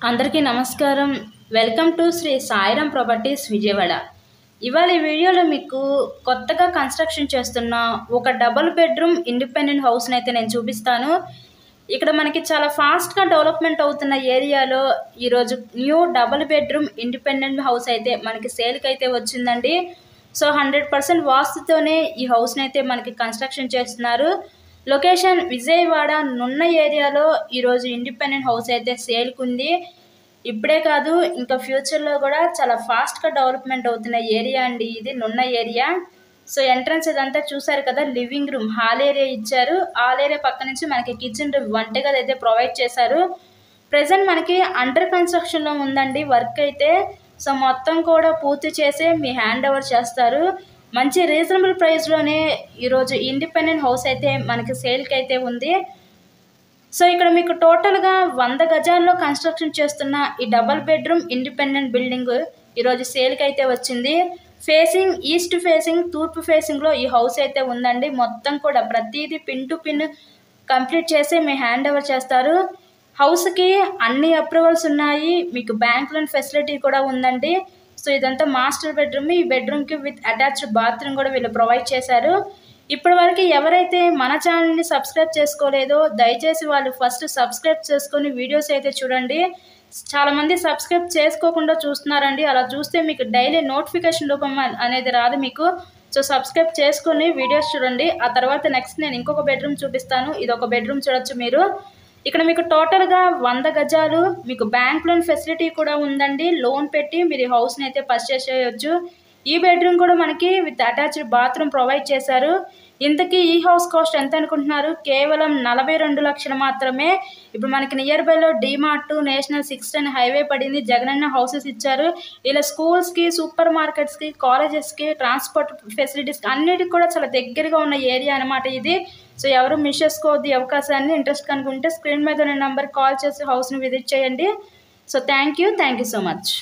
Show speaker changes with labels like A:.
A: అందరికీ నమస్కారం. Welcome to Sri Sairam properties Vijayawada. ఇవాళ ఈ వీడియోలో మీకు కొత్తగా కన్స్ట్రక్షన్ చేస్తున్న ఒక డబుల్ బెడ్రూమ్ ఇండిపెండెంట్ హౌస్ని అయితే నేను చూపిస్తాను. ఇక్కడ మనకి చాలా ఫాస్ట్గా డెవలప్మెంట్ అవుతున్న ఏరియాలో ఈరోజు new double bedroom independent house అయితే మనకి సేల్కి అయితే వచ్చిందండి. సో 100% వాస్తుతోనే ఈ హౌస్ని అయితే మనకి కన్స్ట్రక్షన్ చేస్తున్నారు. లొకేషన్ విజయవాడ నున్న ఏరియాలో ఈరోజు ఇండిపెండెంట్ హౌస్ అయితే సేల్కి ఉంది. ఇప్పుడే కాదు, ఇంకా ఫ్యూచర్లో కూడా చాలా ఫాస్ట్గా డెవలప్మెంట్ అవుతున్న ఏరియా అండి ఇది నున్న ఏరియా. సో ఎంట్రన్స్ ఇదంతా చూసారు కదా, లివింగ్ రూమ్, హాల్ ఏరియా ఇచ్చారు. హాల్ ఏరియా పక్క నుంచి మనకి కిచెన్ రూమ్, వంటగది అయితే ప్రొవైడ్ చేశారు. ప్రజెంట్ మనకి అండర్ కన్స్ట్రక్షన్లో ఉందండి వర్క్ అయితే. సో మొత్తం కూడా పూర్తి చేసి మీ హ్యాండ్ ఓవర్ చేస్తారు. మంచి రీజనబుల్ ప్రైస్లోనే ఈరోజు ఇండిపెండెంట్ హౌస్ అయితే మనకి సేల్కి అయితే ఉంది. సో ఇక్కడ మీకు టోటల్గా 100 గజాల్లో కన్స్ట్రక్షన్ చేస్తున్న ఈ డబల్ బెడ్రూమ్ ఇండిపెండెంట్ బిల్డింగ్ ఈరోజు సేల్కి అయితే వచ్చింది. ఫేసింగ్ ఈస్ట్ ఫేసింగ్, తూర్పు ఫేసింగ్లో ఈ హౌస్ అయితే ఉందండి. మొత్తం కూడా ప్రతిదీ పిన్ టు పిన్ కంప్లీట్ చేసి మీ హ్యాండ్ ఓవర్ చేస్తారు. హౌస్కి అన్ని అప్రూవల్స్ ఉన్నాయి, మీకు బ్యాంక్ లోన్ ఫెసిలిటీ కూడా ఉందండి. సో ఇదంతా మాస్టర్ బెడ్రూమ్. ఈ బెడ్రూమ్కి విత్ అటాచ్డ్ బాత్రూమ్ కూడా వీళ్ళు ప్రొవైడ్ చేశారు. ఇప్పటి వరకు ఎవరైతే మన ఛానల్ని సబ్స్క్రైబ్ చేసుకోలేదో దయచేసి వాళ్ళు ఫస్ట్ సబ్స్క్రైబ్ చేసుకొని వీడియోస్ అయితే చూడండి. చాలామంది సబ్స్క్రైబ్ చేసుకోకుండా చూస్తున్నారండి. అలా చూస్తే మీకు డైలీ నోటిఫికేషన్ రూపం అనేది రాదు మీకు. సో సబ్స్క్రైబ్ చేసుకొని వీడియోస్ చూడండి. ఆ తర్వాత నెక్స్ట్ నేను ఇంకొక బెడ్రూమ్ చూపిస్తాను. ఇది ఒక బెడ్రూమ్ చూడొచ్చు మీరు. ఇక్కడ మీకు టోటల్గా 100 గజాలు, మీకు బ్యాంక్ లోన్ ఫెసిలిటీ కూడా ఉందండి. లోన్ పెట్టి మీరు ఈ హౌస్ని అయితే పర్చేస్ చేయొచ్చు. ఈ బెడ్రూమ్ కూడా మనకి విత్ అటాచ్డ్ బాత్రూమ్ ప్రొవైడ్ చేశారు. ఇంతకీ ఈ హౌస్ కాస్ట్ ఎంత అనుకుంటున్నారు? కేవలం 42 లక్షలు మాత్రమే. ఇప్పుడు మనకి నియర్ బైలో డిమార్ట్, నేషనల్ 610 హైవే పడింది. జగనన్న హౌసెస్ ఇచ్చారు. ఇలా స్కూల్స్కి, సూపర్ మార్కెట్స్కి, కాలేజెస్కి, ట్రాన్స్పోర్ట్ ఫెసిలిటీస్కి అన్నిటికి కూడా చాలా దగ్గరగా ఉన్న ఏరియా అనమాట ఇది. సో ఎవరు మిస్ చేసుకోవద్దు ఈ అవకాశాన్ని. ఇంట్రెస్ట్ కనుకుంటే స్క్రీన్ మీద ఉన్న నెంబర్ కాల్ చేసి హౌస్ని విజిట్ చేయండి. So thank you so much.